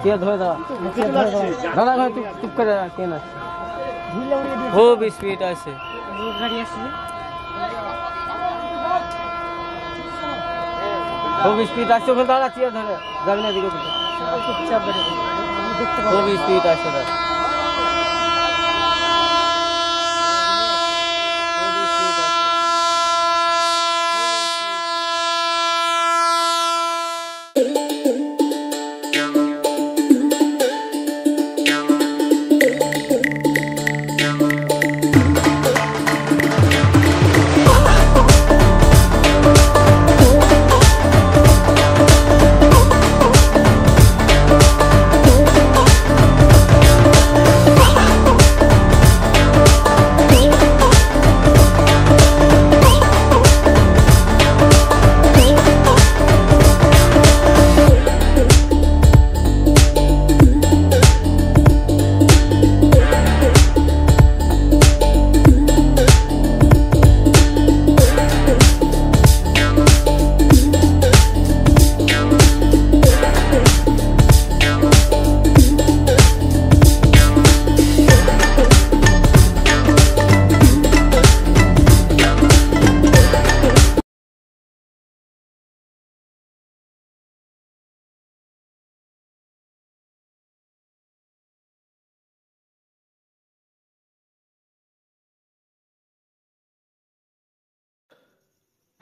Chair ধরে দাঁড়া দাঁড়া ভাই, চুপ করে কেন আছে খুব স্পিড আছে গাড়ি আসছে খুব স্পিড আসছে ওখানে দাঁড়া চেয়ার ধরে যাবি না দিকে খুব স্পিড আসছে দাঁড়া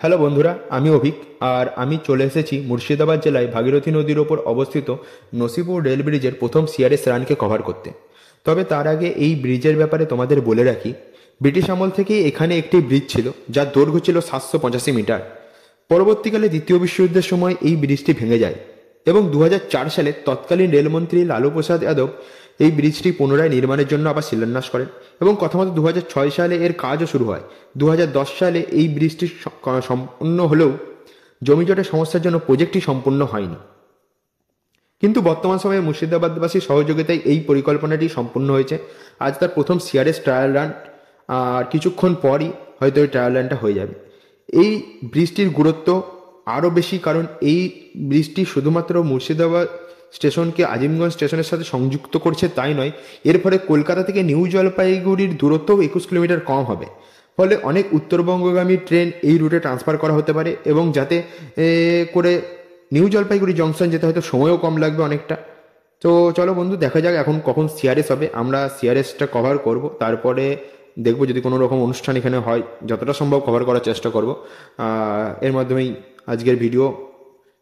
হ্যালো বন্ধুরা, আমি অভিক আর আমি চলে এসেছি মুর্শিদাবাদ জেলায় ভাগীরথী নদীর ওপর অবস্থিত নসিপুর রেল ব্রিজের প্রথম সিআরএস রানকে কভার করতে। তবে তার আগে এই ব্রিজের ব্যাপারে তোমাদের বলে রাখি, ব্রিটিশ আমল থেকেই এখানে একটি ব্রিজ ছিল যার দৈর্ঘ্য ছিল 785 মিটার। পরবর্তীকালে দ্বিতীয় বিশ্বযুদ্ধের সময় এই ব্রিজটি ভেঙে যায় এবং 2004 সালে তৎকালীন রেলমন্ত্রী লালু প্রসাদ যাদব এই ব্রিজটি পুনরায় নির্মাণের জন্য আবার শিলান্যাস করেন এবং কথামতো 2006 সালে এর কাজও শুরু হয়। 2010 সালে এই ব্রিজটি সম্পূর্ণ হলেও জমিজটের সমস্যার জন্য প্রজেক্টটি সম্পূর্ণ হয়নি। কিন্তু বর্তমান সময়ে মুর্শিদাবাদবাসীর সহযোগিতায় এই পরিকল্পনাটি সম্পূর্ণ হয়েছে। আজ তার প্রথম সিআরএস ট্রায়াল রান, আর কিছুক্ষণ পরই হয়তো এই ট্রায়াল রানটা হয়ে যাবে। এই ব্রিজটির গুরুত্ব আরও বেশি, কারণ এই ব্রিজটি শুধুমাত্র মুর্শিদাবাদ স্টেশনকে আজিমগঞ্জ স্টেশনের সাথে সংযুক্ত করছে তাই নয়, এর ফলে কলকাতা থেকে নিউ জলপাইগুড়ির দূরত্বও 21 কিলোমিটার কম হবে। ফলে অনেক উত্তরবঙ্গগামী ট্রেন এই রুটে ট্রান্সফার করা হতে পারে এবং যাতে করে নিউ জলপাইগুড়ি জংশন যেতে হয়তো সময়ও কম লাগবে অনেকটা। তো চলো বন্ধু, দেখা যাক এখন কখন সিআরএস হবে। আমরা সিআরএসটা কভার করব, তারপরে দেখবো যদি কোনো রকম অনুষ্ঠান এখানে হয় যতটা সম্ভব কভার করার চেষ্টা করব। এর মাধ্যমেই আজকের ভিডিও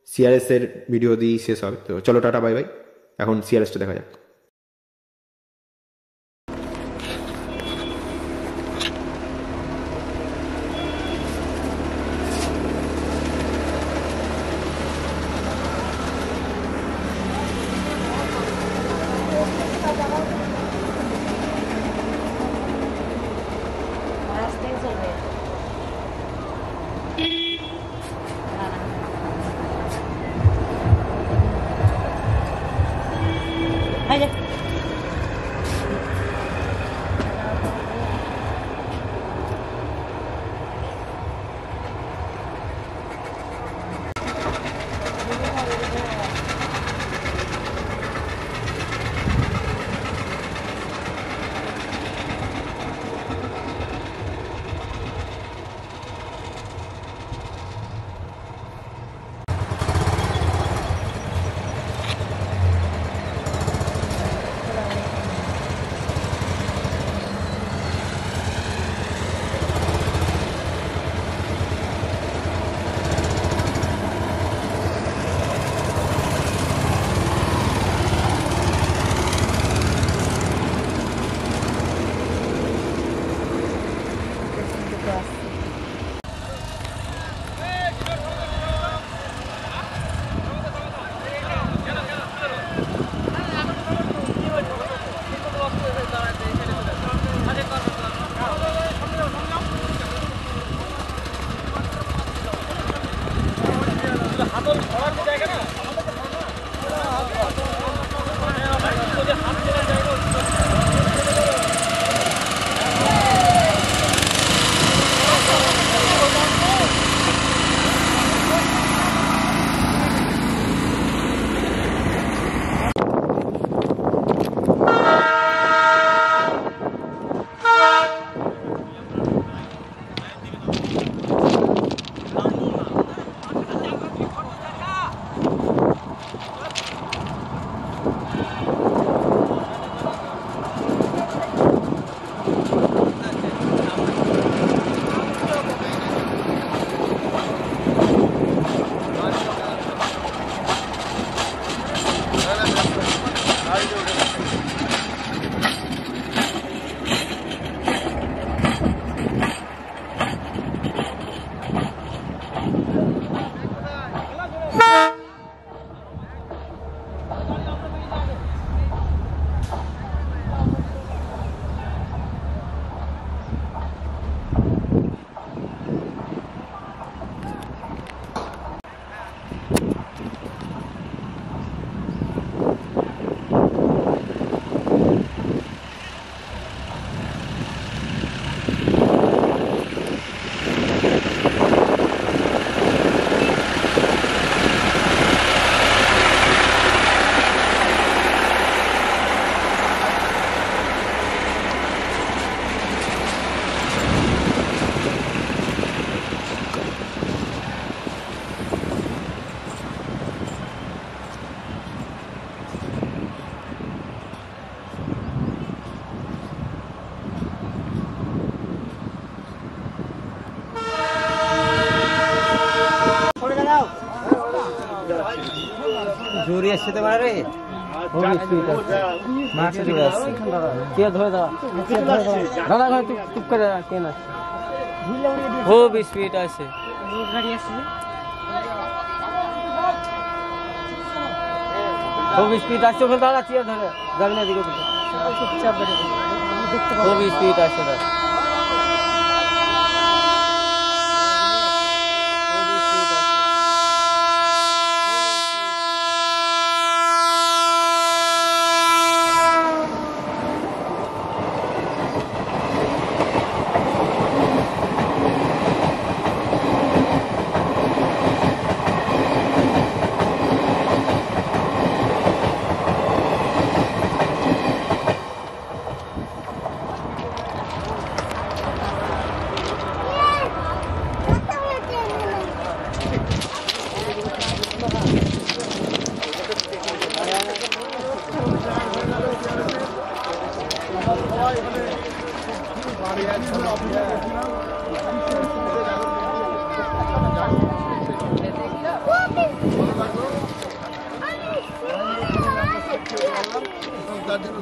সিআরএসের ভিডিও দিয়েই শেষ হবে। তো চলো, টাটা, বাই বাই। এখন সিআরএসটা দেখা যাক। জোরে আসতে পারে মাছ জোরে আসছে কে ধরে দাও দাদা ভাই চুপ করে কেন ও 20 ফিট আছে ও 20 ফিট আছে ওখানে দাদা চেয়ার ধরে যাবি না দিকে চুপচাপ ও 20 ফিট আছে দাদা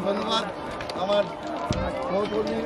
ধন্যবাদ আমার সহকর্মী